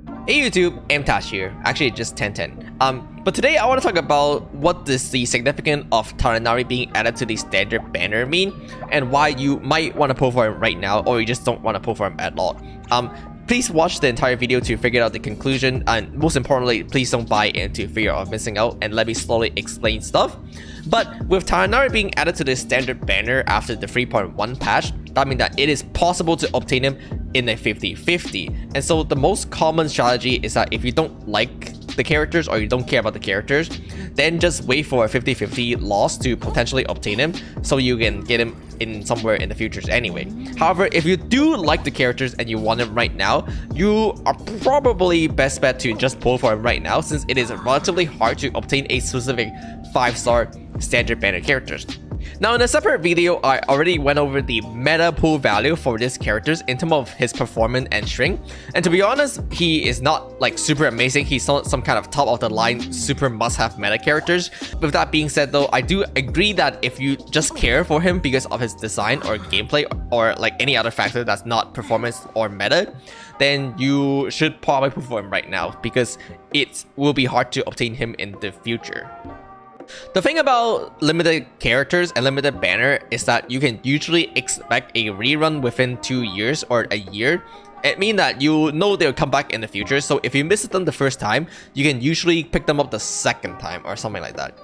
Hey YouTube, I'm Tash here, actually just Tenten. But today I want to talk about what does the significance of Tighnari being added to the standard banner mean, and why you might want to pull for him right now, or you just don't want to pull for him at all. Please watch the entire video to figure out the conclusion, and most importantly, please don't buy into fear of missing out, and let me slowly explain stuff. But with Tighnari being added to the standard banner after the 3.1 patch, that means that it is possible to obtain him in a 50-50. And so the most common strategy is that if you don't like the characters or you don't care about the characters, then just wait for a 50-50 loss to potentially obtain him, so you can get him in somewhere in the futures anyway. However, if you do like the characters and you want him right now, you are probably best bet to just pull for him right now, since it is relatively hard to obtain a specific 5-star standard banner characters. Now, in a separate video, I already went over the meta pool value for these characters in terms of his performance and string. And to be honest, he is not like super amazing. He's not some kind of top of the line super must-have meta characters. With that being said though, I do agree that if you just care for him because of his design or gameplay or like any other factor that's not performance or meta, then you should probably pull for him right now, because it will be hard to obtain him in the future. The thing about limited characters and limited banner is that you can usually expect a rerun within 2 years or a year. It means that you know they'll come back in the future, so if you miss them the first time, you can usually pick them up the second time or something like that.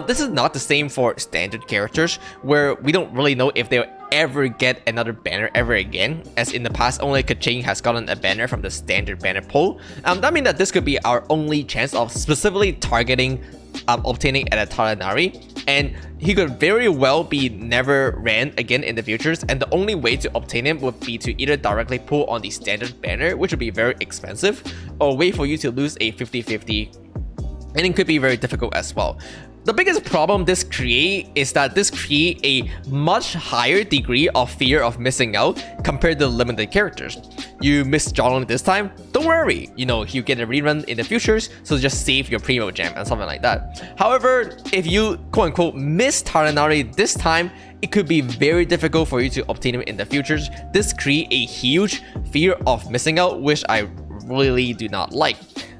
This is not the same for standard characters, where we don't really know if they'll ever get another banner ever again, as in the past only Kaching has gotten a banner from the standard banner pool. That means that this could be our only chance of specifically targeting obtaining at a Tighnari, and he could very well be never ran again in the futures, and the only way to obtain him would be to either directly pull on the standard banner, which would be very expensive, or wait for you to lose a 50-50, and it could be very difficult as well. The biggest problem this creates is that this creates a much higher degree of fear of missing out compared to limited characters. You miss Jolong this time, don't worry, you know, you get a rerun in the futures, so just save your Primo Gem and something like that. However, if you quote-unquote miss Tighnari this time, it could be very difficult for you to obtain him in the futures. This creates a huge fear of missing out, which I really do not like.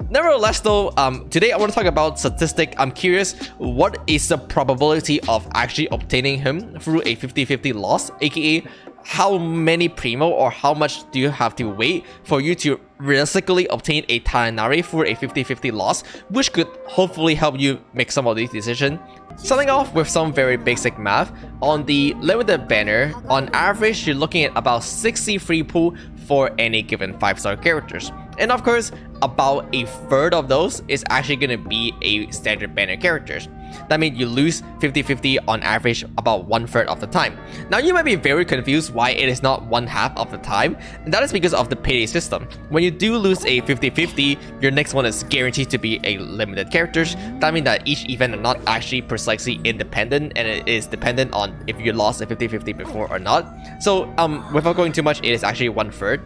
Nevertheless though, today I want to talk about statistic. I'm curious, what is the probability of actually obtaining him through a 50-50 loss, aka how many Primo or how much do you have to wait for you to realistically obtain a Tighnari for a 50-50 loss, which could hopefully help you make some of these decisions. Starting off with some very basic math, on the limited banner, on average you're looking at about 60 free pool for any given 5-star characters. And of course, about a third of those is actually going to be a standard banner characters. That means you lose 50-50 on average about 1/3 of the time. Now you might be very confused why it is not 1/2 of the time, and that is because of the payday system. When you do lose a 50-50, your next one is guaranteed to be a limited characters. That means that each event are not actually precisely independent, and it is dependent on if you lost a 50-50 before or not. So without going too much, it is actually 1/3.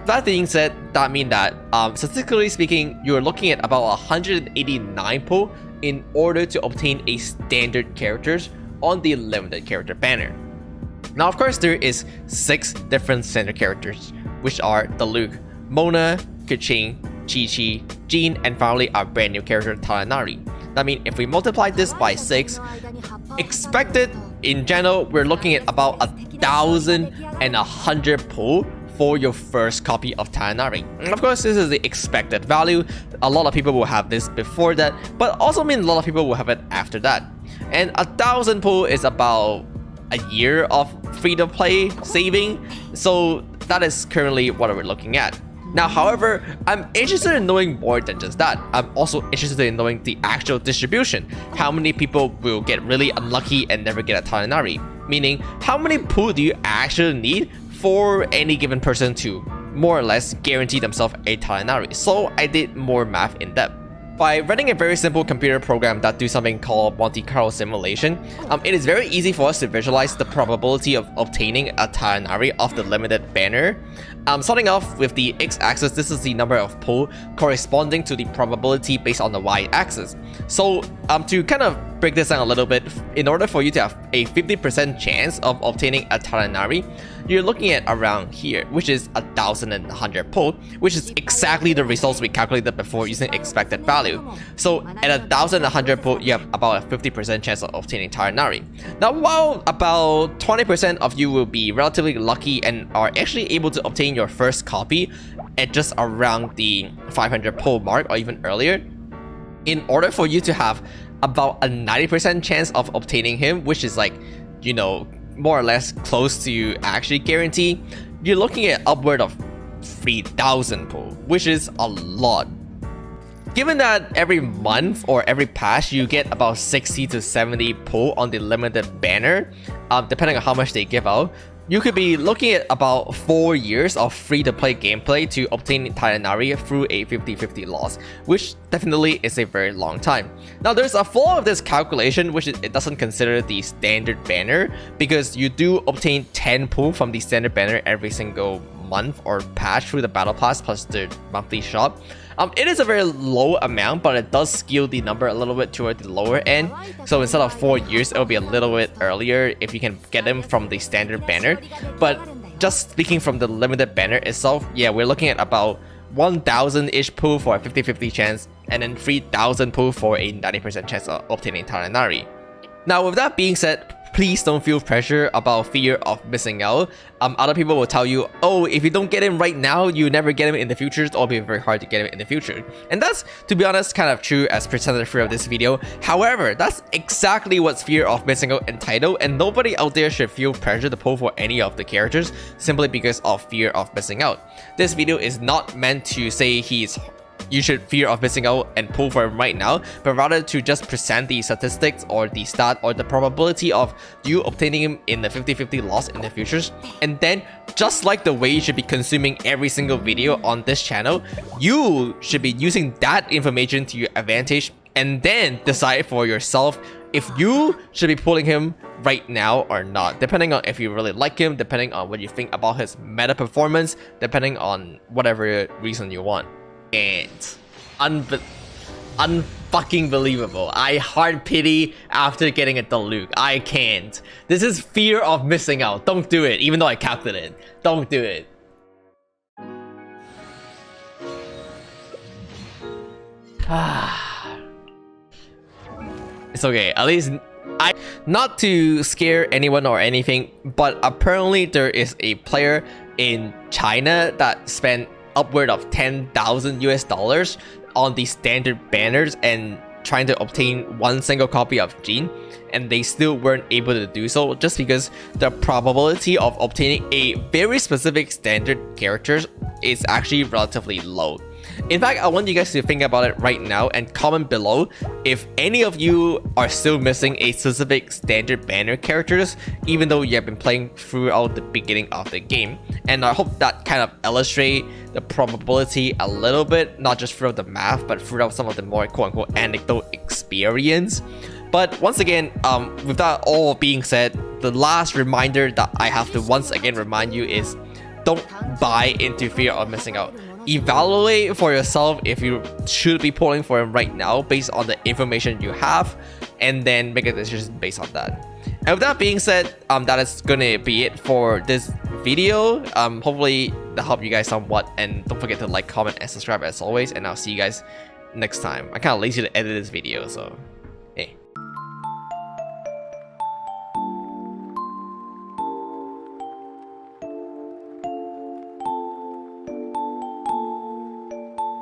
That being said, that means that statistically speaking, you're looking at about 189 pull in order to obtain a standard characters on the limited character banner. Now of course there is 6 different standard characters, which are the Luke, Mona, Kaching, Chi-Chi, Jean, and finally our brand new character Tighnari. That means if we multiply this by 6, expected in general, we're looking at about 1,100 pull for your first copy of Tighnari. And of course, this is the expected value. A lot of people will have this before that, but also mean a lot of people will have it after that. And 1,000 pull is about a year of free-to-play saving, so that is currently what we're looking at. Now, however, I'm interested in knowing more than just that. I'm also interested in knowing the actual distribution. How many people will get really unlucky and never get a Tighnari? Meaning, how many pull do you actually need for any given person to more or less guarantee themselves a Tighnari? So I did more math in depth. By running a very simple computer program that do something called Monte Carlo simulation, it is very easy for us to visualize the probability of obtaining a Tighnari off the limited banner. Starting off with the x-axis, this is the number of pull corresponding to the probability based on the y-axis. So to kind of break this down a little bit, in order for you to have a 50% chance of obtaining a Tighnari, you're looking at around here, which is 1,100 pull, which is exactly the results we calculated before using expected value. So at 1,100 pull, you have about a 50% chance of obtaining Tighnari. Now, while about 20% of you will be relatively lucky and are actually able to obtain your first copy at just around the 500 pull mark or even earlier, in order for you to have about a 90% chance of obtaining him, which is like, you know, more or less close to actually guarantee, you're looking at upward of 3,000 pull, which is a lot. Given that every month or every patch you get about 60 to 70 pull on the limited banner, depending on how much they give out, you could be looking at about 4 years of free-to-play gameplay to obtain Tighnari through a 50-50 loss, which definitely is a very long time. Now, there's a flaw of this calculation, which it doesn't consider the standard banner, because you do obtain 10 pull from the standard banner every single month or patch through the battle pass plus the monthly shop. It is a very low amount, but it does skew the number a little bit toward the lower end. So instead of 4 years, it'll be a little bit earlier if you can get them from the standard banner. But just speaking from the limited banner itself, yeah, we're looking at about 1,000-ish pull for a 50-50 chance, and then 3,000 pull for a 90% chance of obtaining Tighnari. Now, with that being said, please don't feel pressure about fear of missing out. Other people will tell you, oh, if you don't get him right now, you never get him in the future, it'll be very hard to get him in the future. And that's, to be honest, kind of true as presented throughout this video. However, that's exactly what's fear of missing out entitled, and nobody out there should feel pressure to pull for any of the characters simply because of fear of missing out. This video is not meant to say you should fear of missing out and pull for him right now, but rather to just present the statistics or the stat or the probability of you obtaining him in the 50-50 loss in the futures. And then, just like the way you should be consuming every single video on this channel, you should be using that information to your advantage and then decide for yourself if you should be pulling him right now or not, depending on if you really like him, depending on what you think about his meta performance, depending on whatever reason you want. And unfucking believable. I hard pity after getting a Diluc. I can't. This is fear of missing out. Don't do it, even though I calculated it. Don't do it. It's okay. At least not to scare anyone or anything, but apparently there is a player in China that spent upward of 10,000 US dollars on the standard banners and trying to obtain one single copy of Jean, and they still weren't able to do so just because the probability of obtaining a very specific standard characters is actually relatively low. In fact, I want you guys to think about it right now and comment below if any of you are still missing a specific standard banner characters, even though you have been playing throughout the beginning of the game. And I hope that kind of illustrate the probability a little bit, not just throughout the math, but throughout some of the more quote-unquote anecdote experience. But once again, with that all being said, the last reminder that I have to once again remind you is don't buy into fear of missing out. Evaluate for yourself if you should be pulling for him right now based on the information you have, and then make a decision based on that. And with that being said, that is gonna be it for this video. Hopefully that helped you guys somewhat, and don't forget to like, comment, and subscribe as always, and I'll see you guys next time. I'm kind of lazy to edit this video, so